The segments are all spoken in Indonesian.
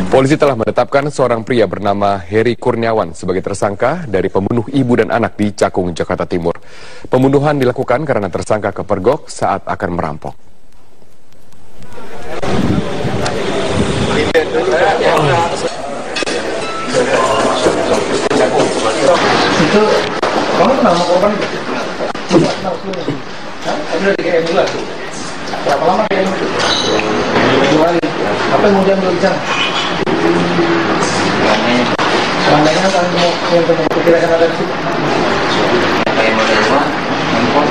Polisi telah menetapkan seorang pria bernama Heri Kurniawan sebagai tersangka dari pembunuh ibu dan anak di Cakung, Jakarta Timur. Pembunuhan dilakukan karena tersangka kepergok saat akan merampok. Itu kamu kenal sama korban itu? Udah di KM dulu. Berapa lama KM itu? 2 hari. Apa yang kemudian berbicara? Seandainya kan yang memperkirakan ada di situ. Apa yang mau dari rumah? Handphone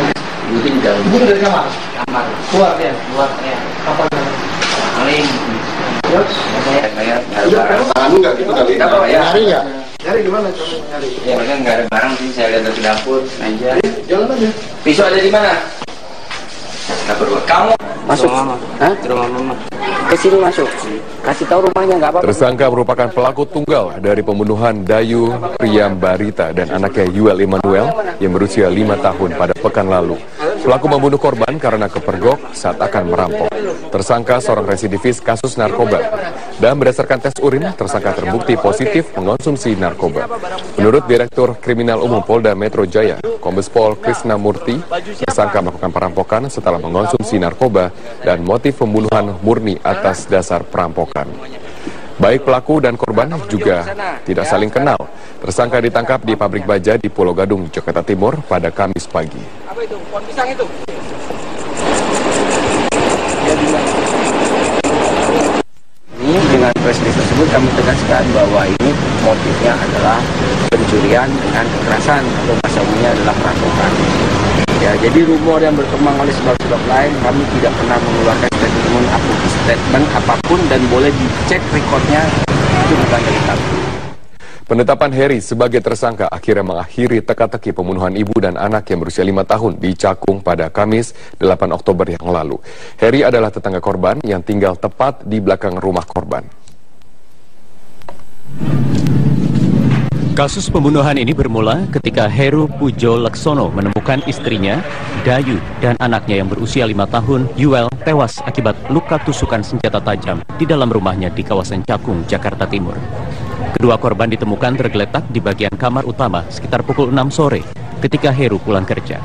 itu di dalam. Itu dari kamar? Kamar. Keluar ya? Keluar ya. Apa? Paling. Terus? Saya kayak nggak ada barang. Anu nggak gitu kali? Apa ya? Nyari nggak? Nyari gimana kamu nyari? Ya mereka nggak ada barang sih. Saya lihat ke dapur aja. Jalan aja. Pisau ada di mana? Dapur. Kamu Masuk. Hah? Ke rumah mama. Ke sini masuk. Kasih tahu rumahnya nggak apa-apa. Tersangka merupakan pelaku tunggal dari pembunuhan Dayu Priyambarita dan anaknya Yuel Immanuel yang berusia 5 tahun pada pekan lalu. Pelaku membunuh korban karena kepergok saat akan merampok. Tersangka seorang residivis kasus narkoba. Dan berdasarkan tes urin, tersangka terbukti positif mengonsumsi narkoba. Menurut Direktur Kriminal Umum Polda Metro Jaya, Kombes Pol Krisna Murti, tersangka melakukan perampokan setelah mengonsumsi narkoba dan motif pembunuhan murni atas dasar perampokan. Baik pelaku dan korban juga tidak saling kenal. Tersangka ditangkap di pabrik baja di Pulau Gadung, Jakarta Timur pada Kamis pagi. Apa itu? Pohon pisang itu? Ini dengan press release tersebut kami tegaskan bahwa ini motifnya adalah pencurian dengan kekerasan atau bahasa umumnya adalah perampokan. Ya, jadi rumor yang berkembang oleh sebab-sebab lain kami tidak pernah mengeluarkan statement apapun dan boleh dicek rekodnya itu bukan dari kami. Penetapan Heri sebagai tersangka akhirnya mengakhiri teka-teki pembunuhan ibu dan anak yang berusia 5 tahun di Cakung pada Kamis 8 Oktober yang lalu. Heri adalah tetangga korban yang tinggal tepat di belakang rumah korban. Kasus pembunuhan ini bermula ketika Heru Pujo Laksono menemukan istrinya, Dayu, dan anaknya yang berusia 5 tahun, Yuel, tewas akibat luka tusukan senjata tajam di dalam rumahnya di kawasan Cakung, Jakarta Timur. Kedua korban ditemukan tergeletak di bagian kamar utama sekitar pukul 6 sore ketika Heru pulang kerja.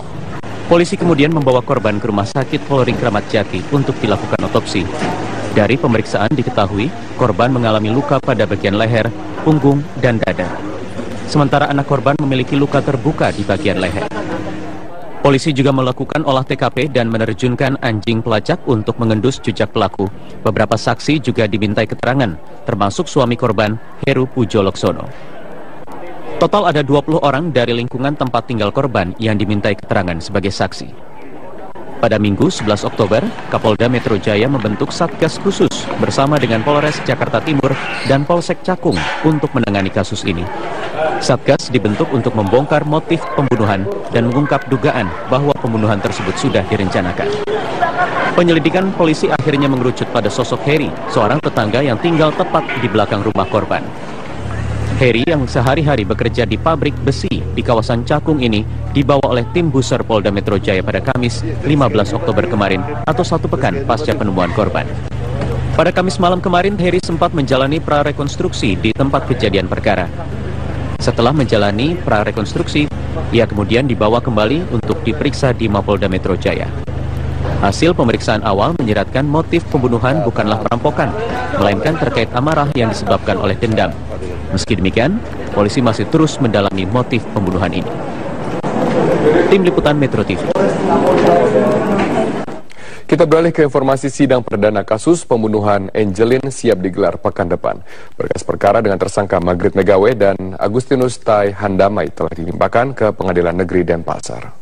Polisi kemudian membawa korban ke Rumah Sakit Polri Kramat Jati untuk dilakukan otopsi. Dari pemeriksaan diketahui, korban mengalami luka pada bagian leher, punggung, dan dada. Sementara anak korban memiliki luka terbuka di bagian leher. Polisi juga melakukan olah TKP dan menerjunkan anjing pelacak untuk mengendus jejak pelaku. Beberapa saksi juga dimintai keterangan, termasuk suami korban, Heru Pujo Laksono. Total ada 20 orang dari lingkungan tempat tinggal korban yang dimintai keterangan sebagai saksi. Pada Minggu 11 Oktober, Kapolda Metro Jaya membentuk Satgas Khusus bersama dengan Polres Jakarta Timur dan Polsek Cakung untuk menangani kasus ini. Satgas dibentuk untuk membongkar motif pembunuhan dan mengungkap dugaan bahwa pembunuhan tersebut sudah direncanakan. Penyelidikan polisi akhirnya mengerucut pada sosok Heri, seorang tetangga yang tinggal tepat di belakang rumah korban. Heri yang sehari-hari bekerja di pabrik besi di kawasan Cakung ini dibawa oleh tim Buser Polda Metro Jaya pada Kamis 15 Oktober kemarin atau 1 pekan pasca penemuan korban. Pada Kamis malam kemarin, Heri sempat menjalani prarekonstruksi di tempat kejadian perkara. Setelah menjalani prarekonstruksi, ia kemudian dibawa kembali untuk diperiksa di Mapolda Metro Jaya. Hasil pemeriksaan awal menyeratkan motif pembunuhan bukanlah perampokan, melainkan terkait amarah yang disebabkan oleh dendam. Meski demikian, polisi masih terus mendalami motif pembunuhan ini. Tim Liputan Metro TV. Kita beralih ke informasi sidang perdana kasus pembunuhan Angelin siap digelar pekan depan. Berkas perkara dengan tersangka Magrit Megawe dan Agustinus Tai Handamai telah dilimpahkan ke Pengadilan Negeri Denpasar.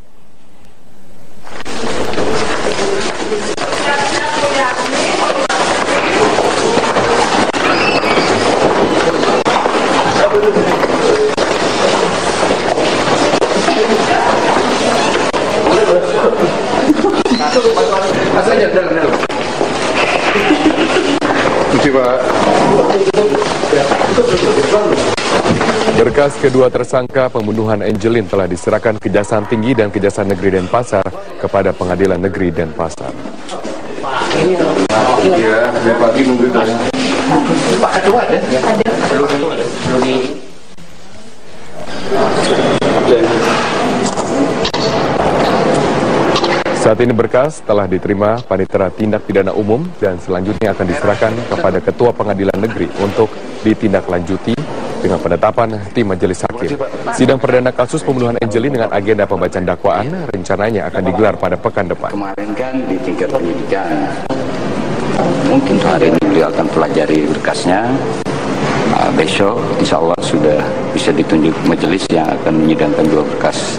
Berkas kedua tersangka pembunuhan Angelin telah diserahkan Kejaksaan Tinggi dan Kejaksaan Negeri Denpasar kepada Pengadilan Negeri Denpasar. Iya, dari pagi nunggu itu. Pak Ketua ada? Ada. Perlu di... Saat ini berkas telah diterima Panitera Tindak Pidana Umum dan selanjutnya akan diserahkan kepada Ketua Pengadilan Negeri untuk ditindaklanjuti dengan penetapan tim majelis hakim. Sidang perdana kasus pembunuhan Angelin dengan agenda pembacaan dakwaan rencananya akan digelar pada pekan depan. Kemarin kan di tingkat penyidikan, mungkin hari ini beliau akan pelajari berkasnya. Besok insya Allah sudah bisa ditunjuk majelis yang akan menyidangkan 2 berkas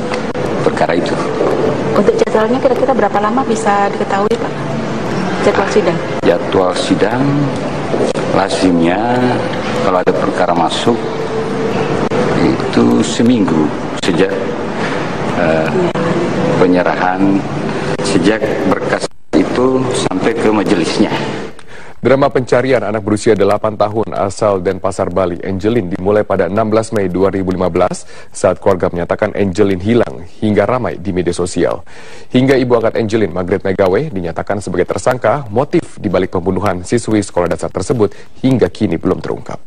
perkara itu. Untuk jadwalnya kira-kira berapa lama bisa diketahui, Pak? Jadwal sidang? Jadwal sidang lazimnya kalau ada perkara masuk itu seminggu sejak penyerahan, sejak berkas itu sampai ke majelisnya. Drama pencarian anak berusia 8 tahun asal Denpasar, Bali, Angelin dimulai pada 16 Mei 2015 saat keluarga menyatakan Angelin hilang hingga ramai di media sosial. Hingga ibu angkat Angelin, Margaret Megawe, dinyatakan sebagai tersangka, motif dibalik pembunuhan siswi sekolah dasar tersebut hingga kini belum terungkap.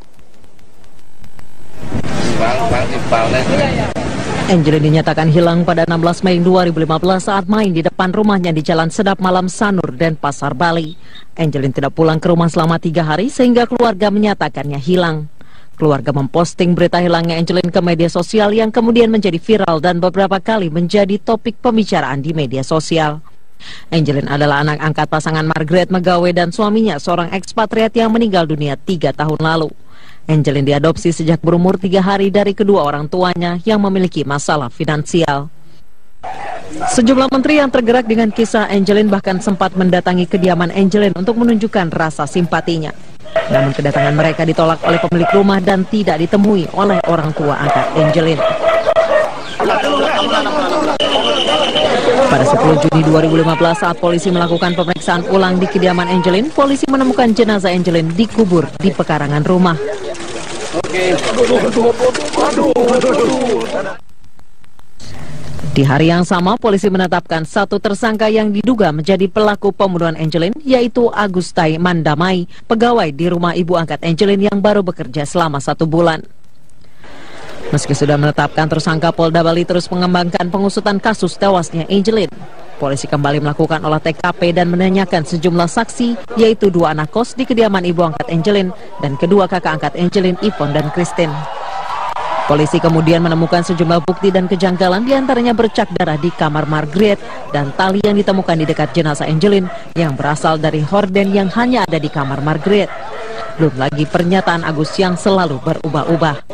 Angelin dinyatakan hilang pada 16 Mei 2015 saat main di depan rumahnya di Jalan Sedap Malam Sanur, Denpasar, Bali. Angelin tidak pulang ke rumah selama 3 hari sehingga keluarga menyatakannya hilang. Keluarga memposting berita hilangnya Angelin ke media sosial yang kemudian menjadi viral dan beberapa kali menjadi topik pembicaraan di media sosial. Angelin adalah anak angkat pasangan Margaret Megawe dan suaminya, seorang ekspatriat yang meninggal dunia 3 tahun lalu. Angelin diadopsi sejak berumur 3 hari dari kedua orang tuanya yang memiliki masalah finansial. Sejumlah menteri yang tergerak dengan kisah Angelin bahkan sempat mendatangi kediaman Angelin untuk menunjukkan rasa simpatinya. Namun kedatangan mereka ditolak oleh pemilik rumah dan tidak ditemui oleh orang tua angkat Angelin. Pada 10 Juni 2015 saat polisi melakukan pemeriksaan ulang di kediaman Angelin, polisi menemukan jenazah Angelin dikubur di pekarangan rumah. Di hari yang sama, polisi menetapkan 1 tersangka yang diduga menjadi pelaku pembunuhan Angelin, yaitu Agustai Mandamai, pegawai di rumah ibu angkat Angelin yang baru bekerja selama 1 bulan. Meski sudah menetapkan tersangka, Polda Bali terus mengembangkan pengusutan kasus tewasnya Angelin. Polisi kembali melakukan olah TKP dan menanyakan sejumlah saksi, yaitu 2 anak kos di kediaman ibu angkat Angelin dan kedua kakak angkat Angelin, Ivon dan Christine. Polisi kemudian menemukan sejumlah bukti dan kejanggalan, diantaranya bercak darah di kamar Margaret dan tali yang ditemukan di dekat jenazah Angelin yang berasal dari horden yang hanya ada di kamar Margaret. Belum lagi pernyataan Agus yang selalu berubah-ubah.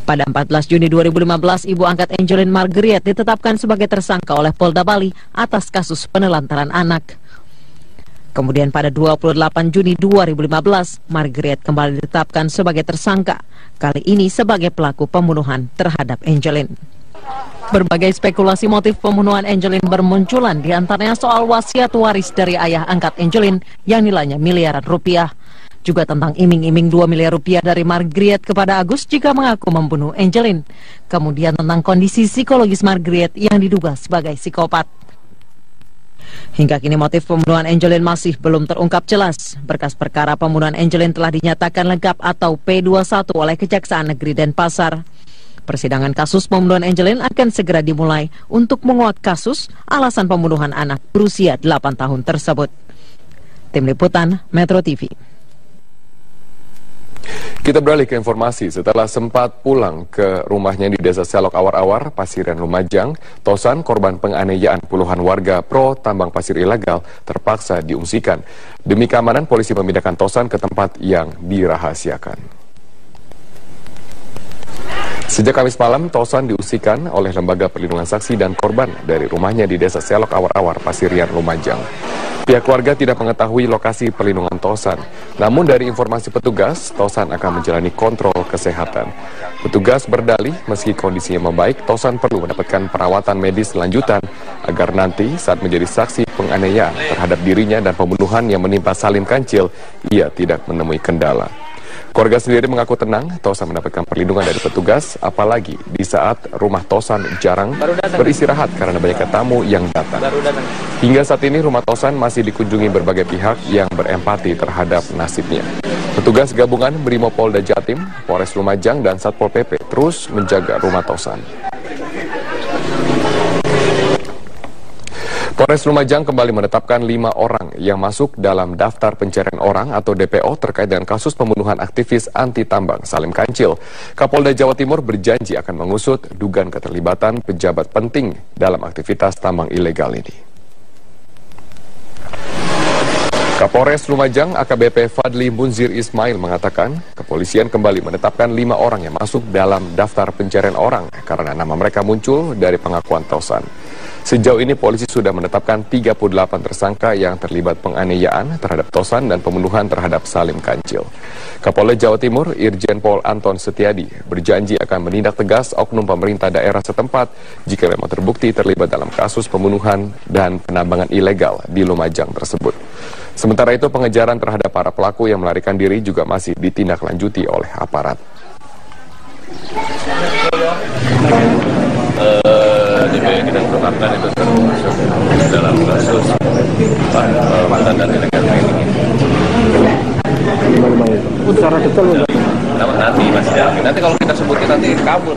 Pada 14 Juni 2015, ibu angkat Angelin, Margaret, ditetapkan sebagai tersangka oleh Polda Bali atas kasus penelantaran anak. Kemudian pada 28 Juni 2015, Margaret kembali ditetapkan sebagai tersangka, kali ini sebagai pelaku pembunuhan terhadap Angelin. Berbagai spekulasi motif pembunuhan Angelin bermunculan, diantaranya soal wasiat waris dari ayah angkat Angelin yang nilainya miliaran rupiah. Juga tentang iming-iming 2 miliar rupiah dari Margaret kepada Agus jika mengaku membunuh Angelin. Kemudian tentang kondisi psikologis Margaret yang diduga sebagai psikopat. Hingga kini motif pembunuhan Angelin masih belum terungkap jelas. Berkas perkara pembunuhan Angelin telah dinyatakan lengkap atau P21 oleh Kejaksaan Negeri Denpasar. Persidangan kasus pembunuhan Angelin akan segera dimulai untuk menguak kasus alasan pembunuhan anak berusia 8 tahun tersebut. Tim Liputan Metro TV. Kita beralih ke informasi. Setelah sempat pulang ke rumahnya di Desa Selok Awar-Awar, Pasirian Lumajang, Tosan, korban penganiayaan puluhan warga pro tambang pasir ilegal, terpaksa diungsikan. Demi keamanan, polisi memindahkan Tosan ke tempat yang dirahasiakan. Sejak Kamis malam, Tosan diungsikan oleh Lembaga Perlindungan Saksi dan Korban dari rumahnya di Desa Selok Awar-Awar, Pasirian Lumajang. Pihak keluarga tidak mengetahui lokasi perlindungan Tosan. Namun dari informasi petugas, Tosan akan menjalani kontrol kesehatan. Petugas berdalih meski kondisinya membaik, Tosan perlu mendapatkan perawatan medis lanjutan agar nanti saat menjadi saksi penganiayaan terhadap dirinya dan pembunuhan yang menimpa Salim Kancil, ia tidak menemui kendala. Keluarga sendiri mengaku tenang, Tosan mendapatkan perlindungan dari petugas, apalagi di saat rumah Tosan jarang beristirahat karena banyaknya tamu yang datang. Hingga saat ini rumah Tosan masih dikunjungi berbagai pihak yang berempati terhadap nasibnya. Petugas gabungan Brimopolda Jatim, Polres Lumajang, dan Satpol PP terus menjaga rumah Tosan. Polres Lumajang kembali menetapkan 5 orang yang masuk dalam daftar pencarian orang atau DPO terkait dengan kasus pembunuhan aktivis anti tambang Salim Kancil. Kapolda Jawa Timur berjanji akan mengusut dugaan keterlibatan pejabat penting dalam aktivitas tambang ilegal ini. Kapolres Lumajang AKBP Fadli Munzir Ismail mengatakan kepolisian kembali menetapkan 5 orang yang masuk dalam daftar pencarian orang karena nama mereka muncul dari pengakuan Tosan. Sejauh ini polisi sudah menetapkan 38 tersangka yang terlibat penganiayaan terhadap Tosan dan pembunuhan terhadap Salim Kancil. Kapolda Jawa Timur Irjen Pol Anton Setiadi berjanji akan menindak tegas oknum pemerintah daerah setempat jika memang terbukti terlibat dalam kasus pembunuhan dan penambangan ilegal di Lumajang tersebut. Sementara itu pengejaran terhadap para pelaku yang melarikan diri juga masih ditindaklanjuti oleh aparat. DPO kita tetapkan itu termasuk dalam kasus mantan dan illegal mining ini. Secara detail nanti masih dalam. Nanti kalau kita sebutin nanti kabur.